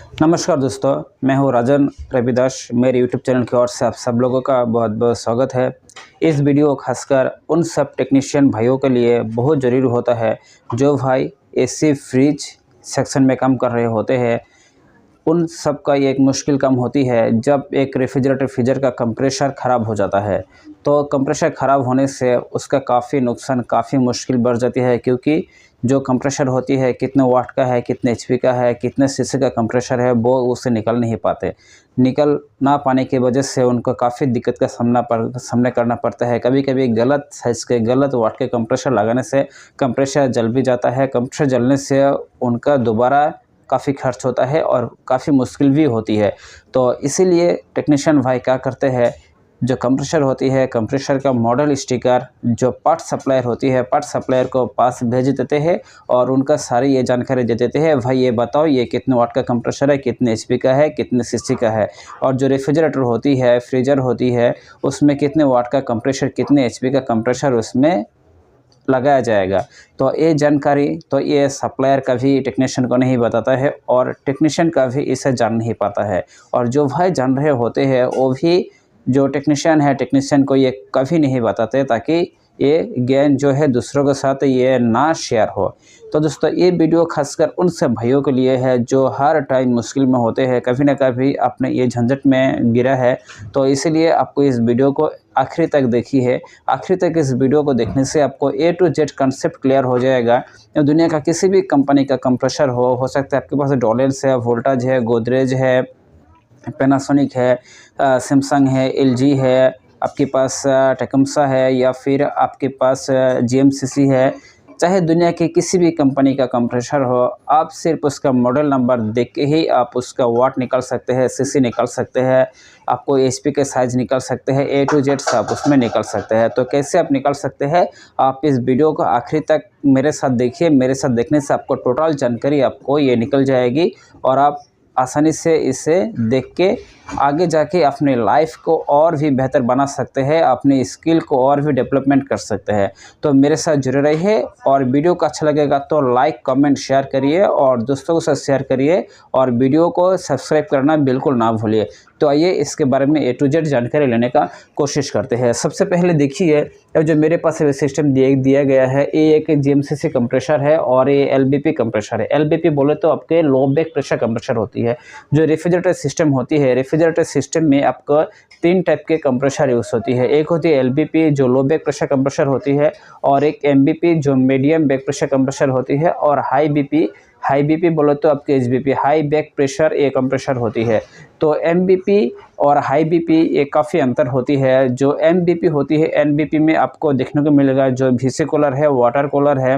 नमस्कार दोस्तों, मैं हूं राजन रविदास। मेरे यूट्यूब चैनल की ओर से आप सब लोगों का बहुत बहुत स्वागत है। इस वीडियो खासकर उन सब टेक्नीशियन भाइयों के लिए बहुत ज़रूरी होता है जो भाई एसी फ्रिज सेक्शन में काम कर रहे होते हैं। उन सब का ये एक मुश्किल काम होती है जब एक रेफ्रिजरेटर फ्रीजर का कंप्रेसर ख़राब हो जाता है। तो कंप्रेसर ख़राब होने से उसका काफ़ी नुकसान, काफ़ी मुश्किल बढ़ जाती है, क्योंकि जो कंप्रेसर होती है कितने वाट का है, कितने एचपी का है, कितने सीसी का कंप्रेसर है, वो उससे निकल नहीं पाते। निकल ना पाने की वजह से उनको काफ़ी दिक्कत का सामना करना पड़ता है। कभी-कभी गलत साइज़ के, गलत वाट के कंप्रेसर लगाने से कंप्रेसर जल भी जाता है। कंप्रेसर जलने से उनका दोबारा काफ़ी खर्च होता है और काफ़ी मुश्किल भी होती है। तो इसीलिए टेक्नीशियन भाई क्या करते हैं, जो कंप्रेसर होती है, कंप्रेसर का मॉडल स्टिकर जो पार्ट सप्लायर होती है, पार्ट सप्लायर को पास भेज देते हैं और उनका सारी ये जानकारी दे देते हैं, भाई ये बताओ ये कितने वाट का कंप्रेसर है, कितने एचपी का है, कितने सीसी का है, और जो रेफ्रिजरेटर होती है, फ्रीजर होती है, उसमें कितने वाट का कंप्रेसर, कितने एचपी का कंप्रेसर उसमें लगाया जाएगा। तो ये जानकारी तो ये सप्लायर का भी टेक्नीशियन को नहीं बताता है और टेक्नीशियन का भी इसे जान नहीं पाता है। और जो भाई जान रहे होते हैं वो भी जो टेक्नीशियन है, टेक्नीशियन को ये कभी नहीं बताते, ताकि ये ज्ञान जो है दूसरों के साथ ये ना शेयर हो। तो दोस्तों, ये वीडियो खासकर उन सब भाइयों के लिए है जो हर टाइम मुश्किल में होते हैं, कभी ना कभी अपने ये झंझट में गिरा है। तो इसीलिए आपको इस वीडियो को आखिरी तक देखी है। आखिरी तक इस वीडियो को देखने से आपको ए टू जेड कंसेप्ट क्लियर हो जाएगा। दुनिया का किसी भी कंपनी का कंप्रेसर हो सकता है आपके पास डोलेंस है, वोल्टाज है, गोदरेज है, पैनासोनिक है, सैमसंग है, एलजी है, आपके पास टेकमसा है, या फिर आपके पास जीएमसीसी है। चाहे दुनिया की किसी भी कंपनी का कंप्रेसर हो, आप सिर्फ उसका मॉडल नंबर देख के ही आप उसका वाट निकाल सकते हैं, सीसी निकाल सकते हैं, आपको एचपी के साइज़ निकाल सकते हैं, ए टू जेड सब उसमें निकाल सकते हैं। तो कैसे आप निकाल सकते हैं, आप इस वीडियो को आखिरी तक मेरे साथ देखिए। मेरे साथ देखने से आपको टोटल जानकारी आपको ये निकल जाएगी और आप आसानी से इसे देख के आगे जाके अपने लाइफ को और भी बेहतर बना सकते हैं, अपने स्किल को और भी डेवलपमेंट कर सकते हैं। तो मेरे साथ जुड़े रहिए और वीडियो को अच्छा लगेगा तो लाइक, कमेंट, शेयर करिए और दोस्तों के साथ शेयर करिए और वीडियो को सब्सक्राइब करना बिल्कुल ना भूलिए। तो आइए इसके बारे में ए टू जेड जानकारी लेने का कोशिश करते हैं। सबसे पहले देखिए, जो मेरे पास सिस्टम दिया गया है, ये एक जीएमसीसी कंप्रेसर है और ये एलबीपी कंप्रेसर है। एलबीपी बोले तो आपके लो बैक प्रेशर कंप्रेसर होती है। जो रेफ्रिजरेटर सिस्टम होती है, रेफ्रिजरेटर सिस्टम में आपको 3 टाइप के कंप्रेसर यूज़ होती है। एक होती है एलबीपी जो लो बैक प्रेशर कंप्रेसर होती है, और एक एमबीपी जो मीडियम बैक प्रेशर कंप्रेसर होती है, और हाई बीपी बोले तो आपके एचबीपी हाई बैक प्रेशर ये कंप्रेसर होती है। तो एमबीपी और हाई बीपी ये काफ़ी अंतर होती है। जो एमबीपी होती है, एनबीपी में आपको देखने को मिलेगा जो VC कूलर है, वाटर कूलर है,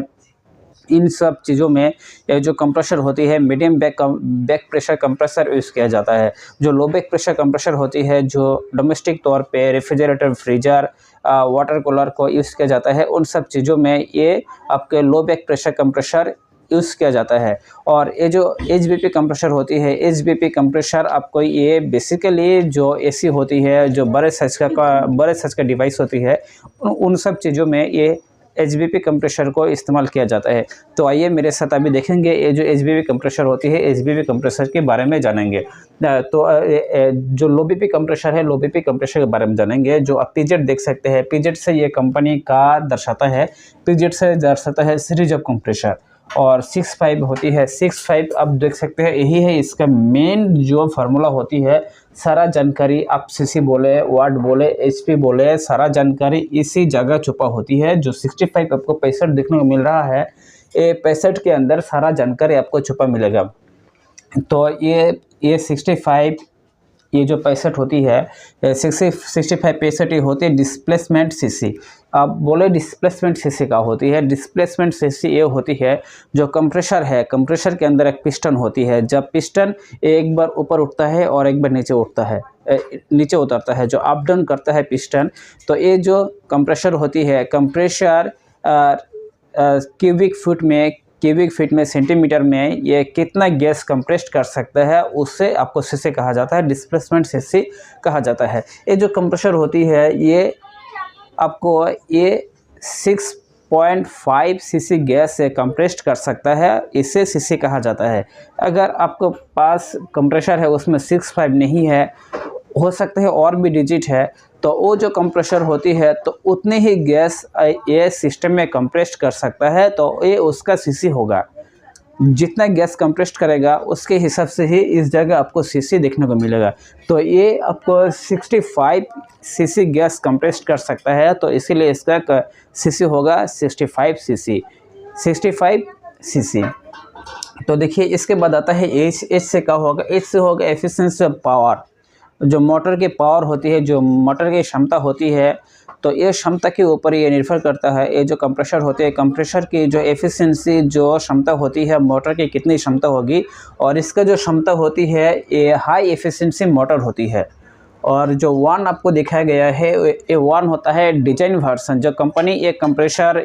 इन सब चीज़ों में ये जो कंप्रेसर होती है medium back pressure compressor use किया जाता है। जो लो बैक प्रेशर कंप्रेसर होती है, जो डोमेस्टिक तौर पे रेफ्रिजरेटर, फ्रीजर, वाटर कूलर को यूज़ किया जाता है, उन सब चीज़ों में ये आपके low back pressure compressor use किया जाता है। और ये जो एचबीपी कंप्रेसर होती है, एचबीपी कंप्रेसर आपको ये बेसिकली जो एसी होती है, जो बड़े साइज़ का डिवाइस होती है, उन सब चीज़ों में ये एचबीपी कंप्रेसर को इस्तेमाल किया जाता है। तो आइए मेरे साथ अभी देखेंगे ये जो एचबीपी कंप्रेसर होती है, एचबीपी कंप्रेसर के बारे में जानेंगे। तो जो लो बीपी कंप्रेसर है, लो बीपी कंप्रेसर के बारे में जानेंगे। जो आप पीजेड देख सकते हैं, पीजेड से ये कंपनी का दर्शाता है, पीजेड से दर्शाता है सीरीज ऑफ कंप्रेसर। और 6.5 होती है, 6.5 आप देख सकते हैं, यही है इसका मेन जो फार्मूला होती है। सारा जानकारी आप सीसी बोले, वाट बोले, एचपी बोले, सारा जानकारी इसी जगह छुपा होती है। जो 65 आपको 65 देखने को मिल रहा है, ये 65 के अंदर सारा जानकारी आपको छुपा मिलेगा। तो ये 65, ये जो 65 होती है, 65 ये होती है डिस्प्लेसमेंट सीसी। अब बोले डिस्प्लेसमेंट सीसी का होती है, डिस्प्लेसमेंट सीसी ये होती है जो कंप्रेसर है, कंप्रेसर के अंदर एक पिस्टन होती है। जब पिस्टन एक बार ऊपर उठता है और एक बार नीचे उठता है, नीचे उतरता है, जो अप डाउन करता है पिस्टन, तो ये जो कंप्रेसर होती है, कंप्रेसर क्यूबिक फीट में, सेंटीमीटर में ये कितना गैस कंप्रेस्ड कर सकता है, उससे आपको सीसी कहा जाता है, डिस्प्लेसमेंट सीसी कहा जाता है। ये जो कंप्रेसर होती है, ये आपको ये 6.5 सीसी गैस से कंप्रेस्ड कर सकता है, इसे सीसी कहा जाता है। अगर आपको पास कंप्रेसर है उसमें 6.5 नहीं है, हो सकता है और भी डिजिट है, तो वो जो कंप्रेसर होती है तो उतने ही गैस ये सिस्टम में कंप्रेस्ड कर सकता है, तो ये उसका सीसी होगा। जितना गैस कंप्रेस्ड करेगा उसके हिसाब से ही इस जगह आपको सीसी देखने को मिलेगा। तो ये आपको 65 सीसी गैस कंप्रेस्ड कर सकता है, तो इसीलिए इसका सीसी होगा 65 सीसी, 65 सीसी। तो देखिए इसके बाद आता है एच। एच से क्या होगा? एच से होगा एफिशिएंसी ऑफ पावर। जो मोटर की पावर होती है, जो मोटर की क्षमता होती है, तो ये क्षमता के ऊपर ये निर्भर करता है। ये जो कंप्रेसर होते हैं, कंप्रेसर की जो एफिशिएंसी, जो क्षमता होती है मोटर की कितनी क्षमता होगी, और इसका जो क्षमता होती है ये हाई एफिशिएंसी मोटर होती है। और जो वन आपको दिखाया गया है ये वन होता है डिजाइन वर्जन। जो कंपनी ये कंप्रेसर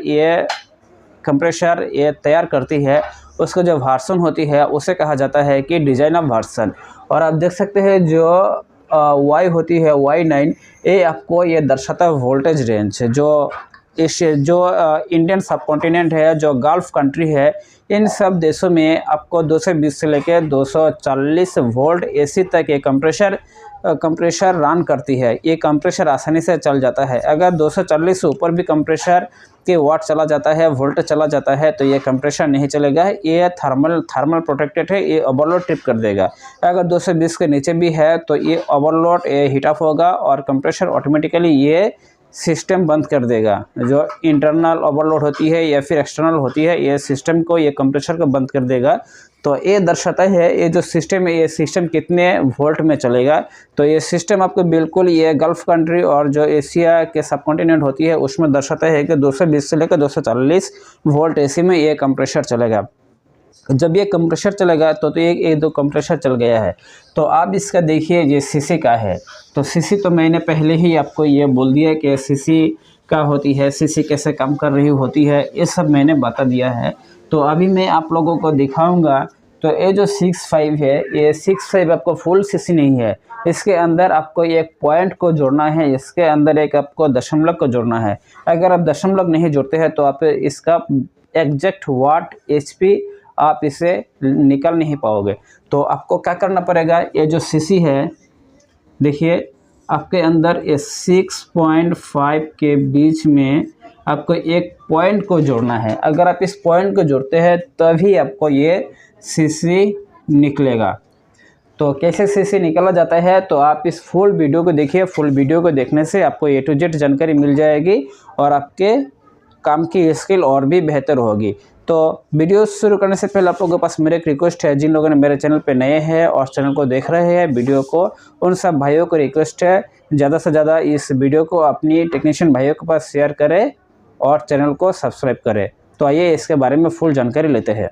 ये तैयार करती है, उसका जो वर्जन होती है उसे कहा जाता है कि डिजाइन ऑफ वर्जन। और आप देख सकते हैं जो वाई होती है Y9, ये आपको ये दर्शाता है वोल्टेज रेंज। जो इंडियन सब कॉन्टिनेंट है, जो गल्फ कंट्री है, इन सब देशों में आपको 220 से लेकर 240 वोल्ट एसी तक ये कंप्रेसर रन करती है। ये कंप्रेसर आसानी से चल जाता है। अगर 240 से ऊपर भी कंप्रेसर के वाट चला जाता है, वोल्ट चला जाता है, तो ये कंप्रेसर नहीं चलेगा। ये थर्मल प्रोटेक्टेड है, ये ओवरलोड ट्रिप कर देगा। अगर 220 के नीचे भी है तो ये ओवरलोड हीट ऑफ होगा और कंप्रेसर ऑटोमेटिकली ये सिस्टम बंद कर देगा। जो इंटरनल ओवरलोड होती है या फिर एक्सटर्नल होती है, ये सिस्टम को, ये कंप्रेसर को बंद कर देगा। तो ये दर्शाता है ये जो सिस्टम है, ये सिस्टम कितने वोल्ट में चलेगा। तो ये सिस्टम आपको बिल्कुल ये गल्फ कंट्री और जो एशिया के सब कॉन्टिनेंट होती है उसमें दर्शाता है कि 220 से लेकर 240 वोल्ट एसी में ये कंप्रेसर चलेगा। जब ये कंप्रेसर चलेगा तो ये दो कंप्रेसर चल गया है। तो आप इसका देखिए ये सीसी का है। तो सीसी तो मैंने पहले ही आपको ये बोल दिया कि सीसी का होती है, सीसी कैसे काम कर रही होती है, ये सब मैंने बता दिया है। तो अभी मैं आप लोगों को दिखाऊंगा। तो ये जो 65 है, ये 65 आपको फुल सीसी नहीं है। इसके अंदर आपको एक पॉइंट को जोड़ना है, इसके अंदर एक आपको दशमलव को जोड़ना है। अगर आप दशमलव नहीं जोड़ते हैं तो आप इसका एग्जैक्ट वाट HP आप इसे निकल नहीं पाओगे। तो आपको क्या करना पड़ेगा, ये जो सीसी है देखिए आपके अंदर ये 6.5 के बीच में आपको एक पॉइंट को जोड़ना है। अगर आप इस पॉइंट को जोड़ते हैं तभी आपको ये सीसी निकलेगा। तो कैसे सीसी निकाला जाता है, तो आप इस फुल वीडियो को देखिए। फुल वीडियो को देखने से आपको A to Z जानकारी मिल जाएगी और आपके काम की स्किल और भी बेहतर होगी। तो वीडियो शुरू करने से पहले आप लोगों के पास मेरे एक रिक्वेस्ट है, जिन लोगों ने मेरे चैनल पे नए हैं और चैनल को देख रहे हैं वीडियो को, उन सब भाइयों को रिक्वेस्ट है ज़्यादा से ज़्यादा इस वीडियो को अपनी टेक्नीशियन भाइयों के पास शेयर करें और चैनल को सब्सक्राइब करें। तो आइए इसके बारे में फुल जानकारी लेते हैं।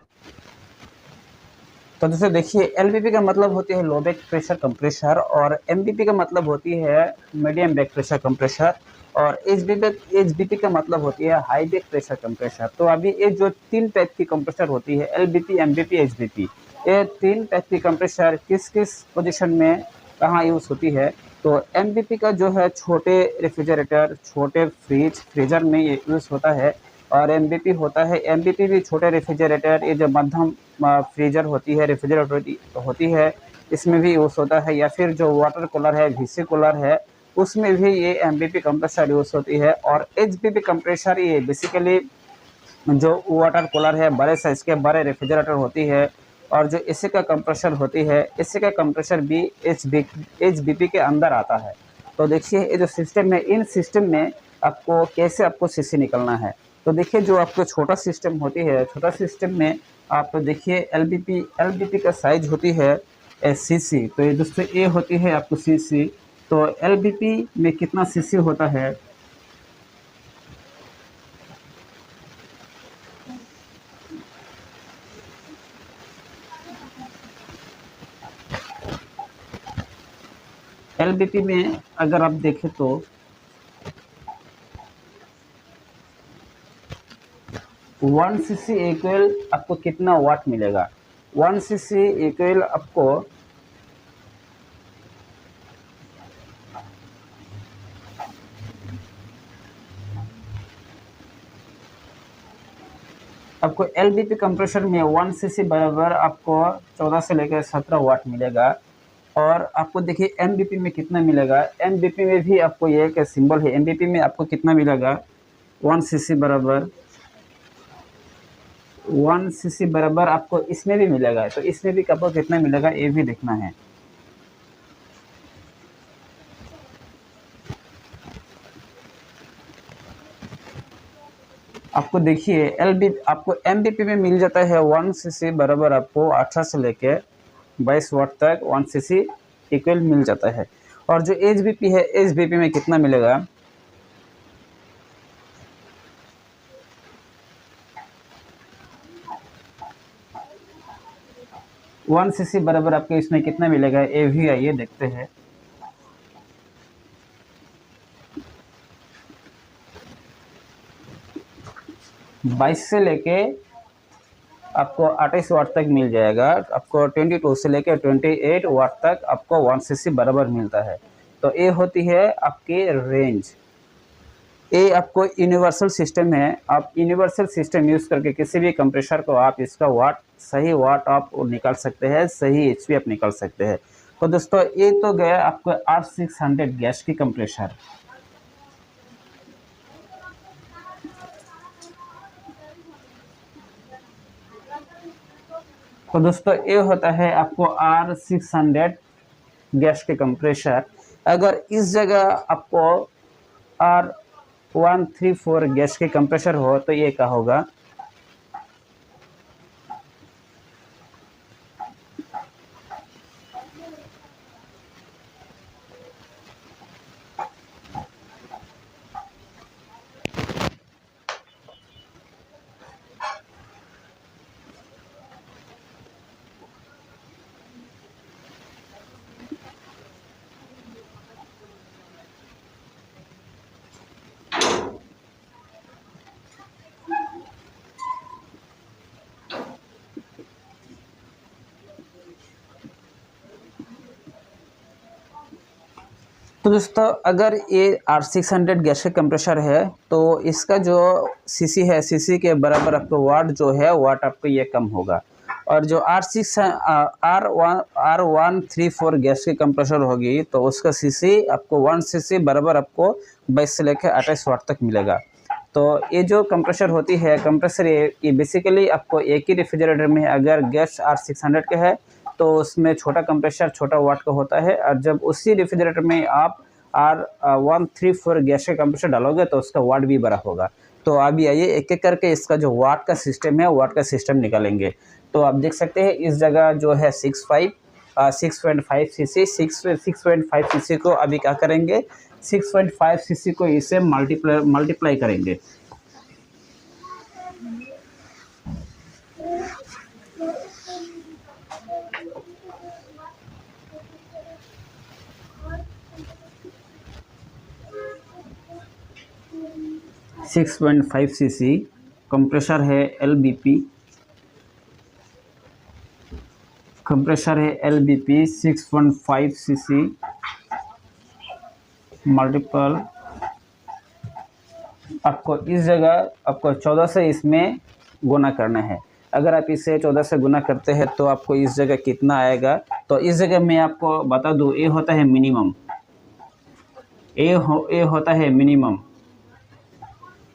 तो दोस्तों देखिए, LBP का मतलब होती है लो बैक प्रेशर कंप्रेसर, और MBP का मतलब होती है मीडियम बैक प्रेशर कंप्रेसर, और HBP का मतलब होती है हाई बैक प्रेशर कंप्रेसर। तो अभी ये जो तीन टाइप की कंप्रेसर होती है, LBP, MBP, HBP, ये तीन टाइप की कंप्रेसर किस किस पोजीशन में कहाँ यूज़ होती है। तो MBP का जो है छोटे रेफ्रिजरेटर, छोटे फ्रीजर में ये यूज़ होता है। और MBP होता है, MBP भी छोटे रेफ्रिजरेटर, ये जो मध्यम फ्रीजर होती है, रेफ्रिजरेटर होती है, इसमें भी यूज़ होता है। या फिर जो वाटर कूलर है, VC कूलर है, उसमें भी ये MBP कंप्रेसर यूज़ होती है। और HBP कंप्रेसर ये बेसिकली जो वाटर कूलर है, बड़े साइज़ के बड़े रेफ्रिजरेटर होती है। और जो एसी का कंप्रेसर होती है, एसी का कंप्रेसर भी HBP के अंदर आता है। तो देखिए ये जो सिस्टम है, इन सिस्टम में आपको कैसे आपको सीसी निकलना है। तो देखिए जो आपको छोटा सिस्टम होती है, छोटा सिस्टम में आप देखिए LBP का साइज होती है CC। तो ये दोस्तों ये होती है आपको CC। तो LBP में कितना CC होता है, LBP में अगर आप देखें तो 1 CC इक्वल आपको कितना वाट मिलेगा। 1 CC इक्वल आपको 1 आपको LBP कंप्रेसर में 1 सीसी बराबर आपको 14 से लेकर 17 वाट मिलेगा। और आपको देखिए MBP में कितना मिलेगा। MBP में भी आपको ये एक सिंबल है, MBP में आपको कितना मिलेगा 1 सीसी बराबर 1 सीसी बराबर आपको इसमें भी मिलेगा। तो इसमें भी आपको कितना मिलेगा ये भी देखना है। आपको देखिए आपको MBP में मिल जाता है 1 सीसी बराबर आपको 18 से लेके 22 वाट तक 1 सीसी इक्वल मिल जाता है। और जो HBP है, HBP में कितना मिलेगा 1 सीसी बराबर आपको इसमें कितना मिलेगा ये भी आइए देखते हैं। बाईस से लेके आपको 28 वाट तक मिल जाएगा। आपको 22 से लेके 28 वाट तक आपको 1 सीसी बराबर मिलता है। तो ये होती है आपकी रेंज। ये आपको यूनिवर्सल सिस्टम है। आप यूनिवर्सल सिस्टम यूज़ करके किसी भी कंप्रेसर को आप इसका सही वाट आप निकाल सकते हैं, सही HP आप निकाल सकते हैं। तो दोस्तों ये तो गया आपको R600 गैस की कंप्रेसर। तो दोस्तों ये होता है आपको R600 गैस के कंप्रेसर। अगर इस जगह आपको R134 गैस के कंप्रेसर हो तो ये क्या होगा। तो दोस्तों अगर ये R600 गैस का कंप्रेसर है तो इसका जो सीसी है, सीसी के बराबर आपको वाट जो है वाट आपको ये कम होगा। और जो R134 गैस की कंप्रेसर होगी तो उसका सीसी आपको 1 सीसी बराबर आपको 22 से लेकर 28 वाट तक मिलेगा। तो ये जो कंप्रेसर होती है कंप्रेसर ये बेसिकली आपको एक ही रेफ्रिजरेटर में अगर गैस R600 का है तो उसमें छोटा कंप्रेसर छोटा वाट का होता है। और जब उसी रेफ्रिजरेटर में आप R134 गैस का कंप्रेसर डालोगे तो उसका वाट भी बड़ा होगा। तो अभी आइए एक एक करके इसका जो वाट का सिस्टम है वाट का सिस्टम निकालेंगे। तो आप देख सकते हैं इस जगह जो है 6.5 सीसी को अभी क्या करेंगे 6.5 सीसी को इसे मल्टीप्लाई करेंगे। सिक्स 6.5 सीसी कंप्रेसर है LBP, कंप्रेसर है LBP 6.5 सीसी मल्टीपल आपको इस जगह आपको 14 से इसमें गुना करना है। अगर आप इसे 14 से गुना करते हैं तो आपको इस जगह कितना आएगा। तो इस जगह मैं आपको बता दूं ये होता है मिनिमम, ये होता है मिनिमम,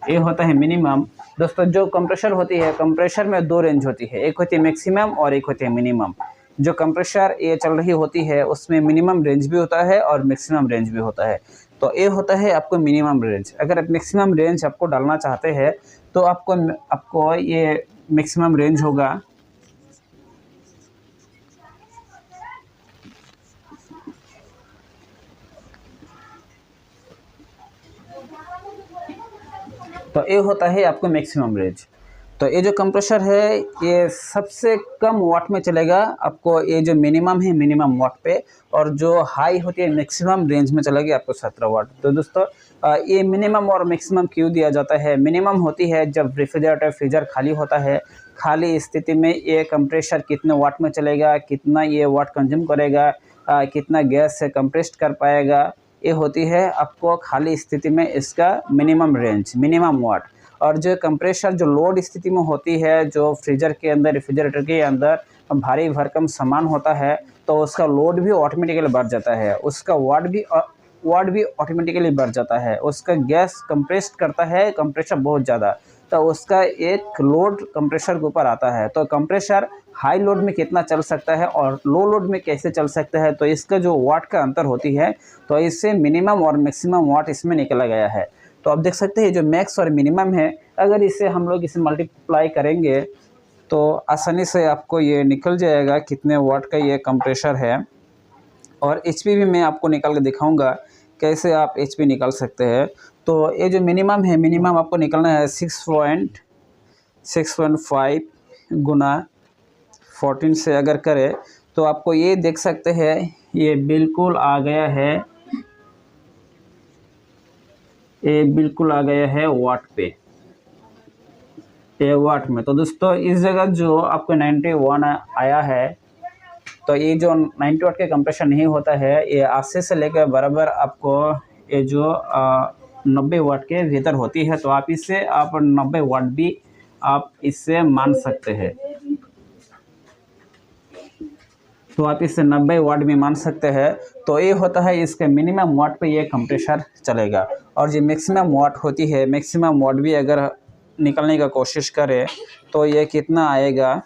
ये होता है मिनिमम। दोस्तों जो कंप्रेसर होती है कंप्रेसर में दो रेंज होती है, एक होती है मैक्सिमम और एक होती है मिनिमम। जो कंप्रेसर ये चल रही होती है उसमें मिनिमम रेंज भी होता है और मैक्सिमम रेंज भी होता है। तो ये होता है आपको मिनिमम रेंज। अगर आप मैक्सिमम रेंज आपको डालना चाहते हैं तो आपको ये मैक्सिमम रेंज होगा तो ये होता है आपको मैक्सिमम रेंज। तो ये जो कंप्रेसर है ये सबसे कम वाट में चलेगा आपको। ये जो मिनिमम है मिनिमम वाट पे, और जो हाई होती है मैक्सिमम रेंज में चलेगी आपको 17 वाट। तो दोस्तों ये मिनिमम और मैक्सिमम क्यों दिया जाता है। मिनिमम होती है जब रेफ्रिजरेटर फ्रीजर खाली होता है, खाली स्थिति में ये कंप्रेसर कितने वाट में चलेगा, कितना ये वाट कंज्यूम करेगा, कितना गैस से कंप्रेस्ड कर पाएगा, ये होती है आपको खाली स्थिति में इसका मिनिमम रेंज, मिनिमम वाट। और जो कंप्रेसर जो लोड स्थिति में होती है, जो फ्रीजर के अंदर, रेफ्रिजरेटर के अंदर भारी भरकम सामान होता है, तो उसका लोड भी ऑटोमेटिकली बढ़ जाता है, उसका वाट भी ऑटोमेटिकली बढ़ जाता है, उसका गैस कंप्रेस करता है कंप्रेसर बहुत ज़्यादा, तो उसका एक लोड कंप्रेसर के ऊपर आता है। तो कंप्रेसर हाई लोड में कितना चल सकता है और लो लोड में कैसे चल सकता है, तो इसका जो वाट का अंतर होती है, तो इससे मिनिमम और मैक्सिमम वाट इसमें निकला गया है। तो आप देख सकते हैं जो मैक्स और मिनिमम है, अगर इसे हम लोग इसे मल्टीप्लाई करेंगे तो आसानी से आपको ये निकल जाएगा कितने वाट का ये कंप्रेसर है। और एचपी भी मैं आपको निकाल के दिखाऊंगा कैसे आप एचपी निकाल सकते हैं। तो ये जो मिनिमम है, मिनिमम आपको निकलना है 6.5 गुना 14 से अगर करें तो आपको ये देख सकते हैं ये बिल्कुल आ गया है, ये बिल्कुल आ गया है वाट पे, ये वाट में। तो दोस्तों इस जगह जो आपको 91 आया है, तो ये जो 90 वाट के कंप्रेसर नहीं होता है, ये 80 से लेकर बराबर आपको ये जो 90 वाट के भीतर होती है। तो आप इससे 90 वाट भी आप इससे मान सकते हैं, तो आप इससे 90 वाट भी मान सकते हैं। तो ये होता है इसके मिनिमम वाट पे ये कंप्रेसर चलेगा। और जो मैक्सिमम वाट होती है, मैक्सिमम वाट भी अगर निकलने का कोशिश करें तो ये कितना आएगा,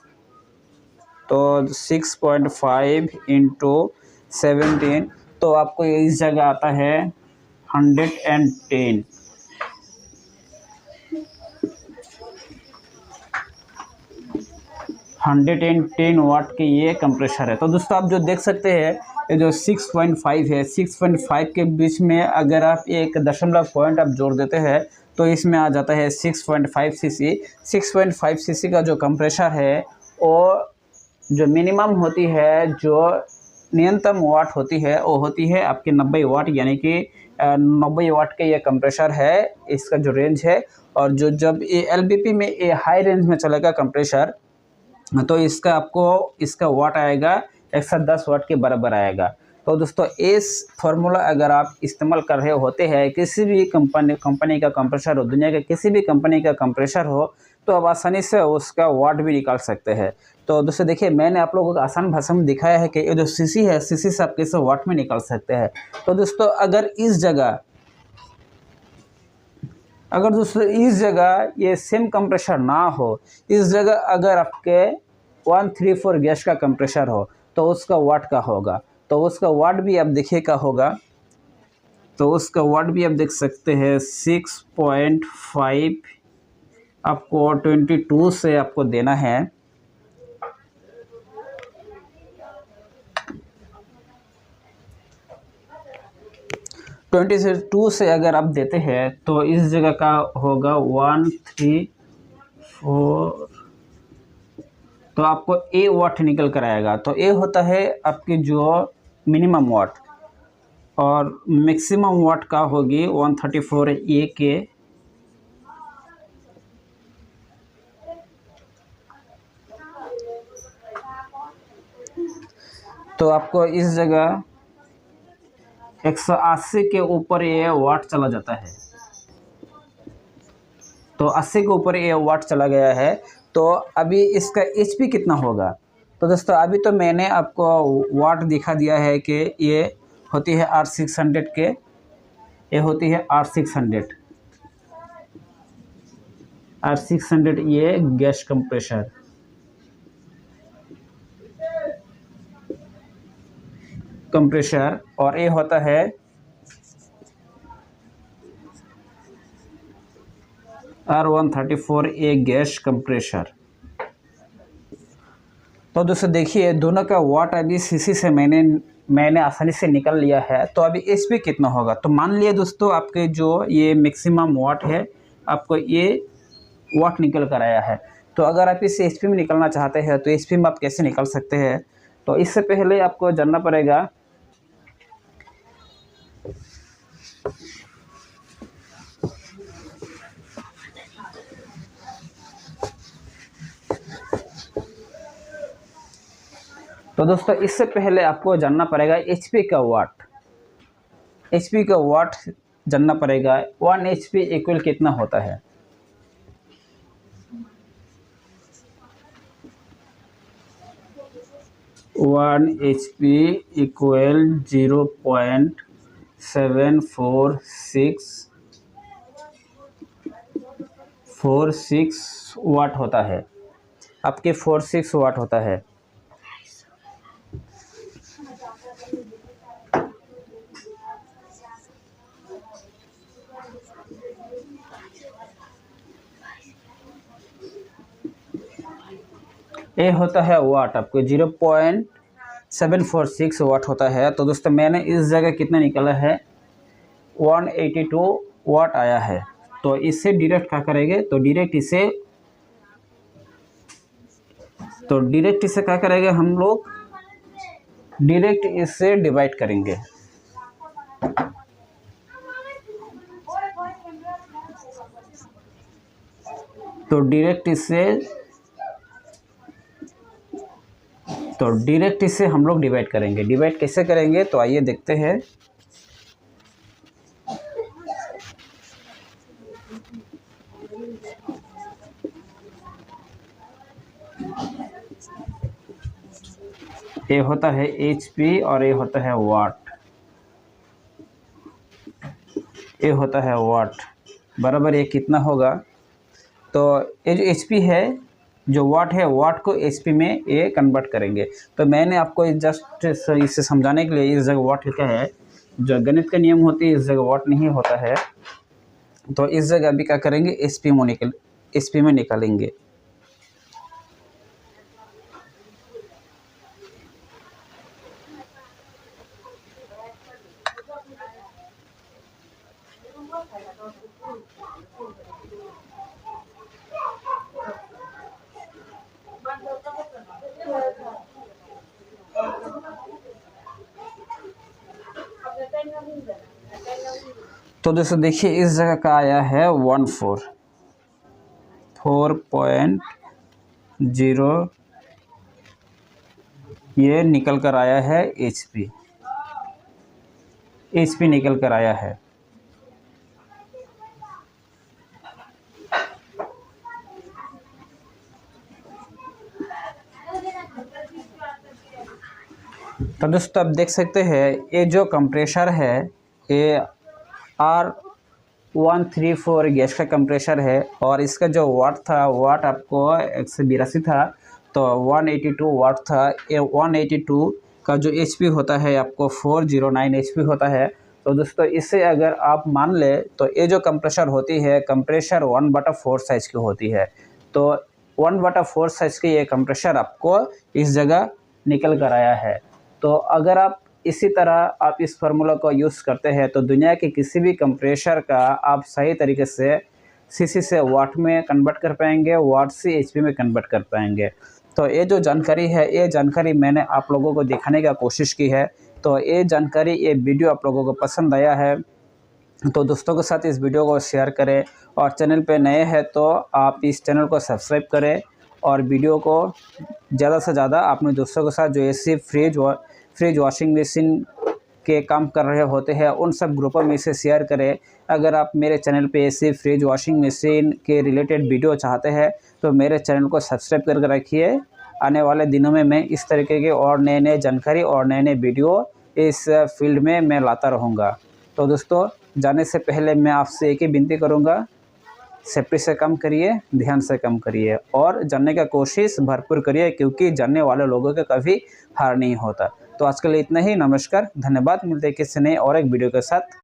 तो 6.5 इंटू 17, तो आपको इस जगह आता है 110 वाट के ये कंप्रेसर है। तो दोस्तों आप जो देख सकते हैं ये जो 6.5 है, 6.5 के बीच में अगर आप एक दशमलव पॉइंट आप जोड़ देते हैं तो इसमें आ जाता है 6.5 सीसी। 6.5 सीसी का जो कंप्रेसर है वो जो मिनिमम होती है, जो न्यूनतम वाट होती है, वो होती है आपकी 90 वाट, यानी कि 90 वाट के ये कंप्रेसर है, इसका जो रेंज है। और जो जब ये एलबीपी में ये हाई रेंज में चलेगा कंप्रेसर, तो इसका आपको इसका वाट आएगा 110 वाट के बराबर आएगा। तो दोस्तों इस फार्मूला अगर आप इस्तेमाल कर रहे होते हैं, किसी भी कंपनी का कंप्रेसर हो, दुनिया के किसी भी कंपनी का कंप्रेसर हो, तो आप आसानी से उसका वाट भी निकाल सकते हैं। तो दोस्तों देखिए मैंने आप लोगों को आसान भाषा में दिखाया है कि ये जो सीसी है, सीसी से आप कैसे वाट में निकाल सकते हैं। तो दोस्तों अगर इस जगह ये सेम कंप्रेसर ना हो, इस जगह अगर आपके 134 गैस का कंप्रेसर हो, तो उसका वाट का होगा, तो उसका वाट भी आप देखिए का होगा। तो उसका वाट भी आप देख सकते हैं 6.5 आपको 22 से आपको देना है। टू से अगर आप देते हैं तो इस जगह का होगा 134, तो आपको ए वाट निकल कर आएगा। तो ए होता है आपकी जो मिनिमम वाट, और मैक्सिमम वाट का होगी 134 ए के। तो आपको इस जगह 180 के ऊपर ये वाट चला जाता है, तो 80 के ऊपर ये वाट चला गया है। तो अभी इसका एचपी कितना होगा, तो दोस्तों अभी तो मैंने आपको वाट दिखा दिया है कि ये होती है R600 के, ये होती है R600 ये गैस कंप्रेसर, और ये होता है R134 ए गैस कंप्रेसर। तो दोस्तों देखिए दोनों का वाट अभी सीसी से मैंने आसानी से निकल लिया है। तो अभी एचपी कितना होगा, तो मान लिया दोस्तों आपके जो ये मैक्सिमम वाट है, आपको ये वाट निकल कर आया है। तो अगर आप इसे एचपी में निकलना चाहते हैं तो एचपी में आप कैसे निकल सकते हैं, तो इससे पहले आपको जानना पड़ेगा तो दोस्तों इससे पहले आपको जानना पड़ेगा एचपी का वाट, एचपी का वाट जानना पड़ेगा। 1 HP इक्वल कितना होता है। 1 HP इक्वल 0.746 वाट होता है, आपके 46 वाट होता है। ये होता है वाट, आपको 0.746 वाट होता है। तो दोस्तों मैंने इस जगह कितना निकाला है, 182 वाट आया है। तो इससे डायरेक्ट क्या करेंगे, तो डायरेक्ट इसे क्या करेंगे हम लोग, डायरेक्ट इससे डिवाइड करेंगे। तो डायरेक्ट इससे हम लोग डिवाइड करेंगे। डिवाइड कैसे करेंगे, तो आइए देखते हैं। ये होता है HP और ये होता है वाट, ये होता है वाट बराबर। ये कितना होगा, तो ये जो HP है, जो वाट है, वाट को HP में ये कन्वर्ट करेंगे। तो मैंने आपको जस्ट इसे समझाने के लिए इस जगह वाट लिखा है। जो गणित का नियम होती है, इस जगह वाट नहीं होता है। तो इस जगह अभी क्या करेंगे, HP में निकालेंगे। तो दोस्तों देखिए इस जगह का आया है 4.0, ये निकल कर आया है HP निकल कर आया है। तो दोस्तों आप देख सकते हैं ये जो कंप्रेशर है, ये R134 गैस का कंप्रेशर है और इसका जो वाट था, वाट आपको 182 था, तो 182 वाट था। ये 182 का जो HP होता है आपको 409 HP होता है। तो दोस्तों इससे अगर आप मान ले, तो ये जो कंप्रेशर होती है, कंप्रेशर 1/4 साइज की होती है। तो 1/4 साइज की ये कंप्रेशर आपको इस जगह निकल कर आया है। तो अगर आप इसी तरह आप इस फार्मूला को यूज़ करते हैं, तो दुनिया के किसी भी कंप्रेशर का आप सही तरीके से सीसी से वाट में कन्वर्ट कर पाएंगे, वाट से HP में कन्वर्ट कर पाएंगे। तो ये जो जानकारी है, ये जानकारी मैंने आप लोगों को दिखाने का कोशिश की है। तो ये जानकारी, ये वीडियो आप लोगों को पसंद आया है तो दोस्तों के साथ इस वीडियो को शेयर करें, और चैनल पे नए हैं तो आप इस चैनल को सब्सक्राइब करें, और वीडियो को ज़्यादा से ज़्यादा अपने दोस्तों के साथ जो ऐसी फ्रिज वॉशिंग मशीन के काम कर रहे होते हैं उन सब ग्रुपों में इसे शेयर करें। अगर आप मेरे चैनल पे ऐसी फ्रिज वॉशिंग मशीन के रिलेटेड वीडियो चाहते हैं तो मेरे चैनल को सब्सक्राइब करके रखिए। आने वाले दिनों में मैं इस तरीके के और नए जानकारी और नए वीडियो इस फील्ड में मैं लाता रहूँगा। तो दोस्तों जाने से पहले मैं आपसे एक ही विनती करूँगा, सेफ्टी से कम करिए, ध्यान से कम करिए और जानने का कोशिश भरपूर करिए, क्योंकि जानने वाले लोगों का कभी हार नहीं होता। तो आज के लिए इतना ही। नमस्कार, धन्यवाद। मिलते हैं किसी नए और एक वीडियो के साथ।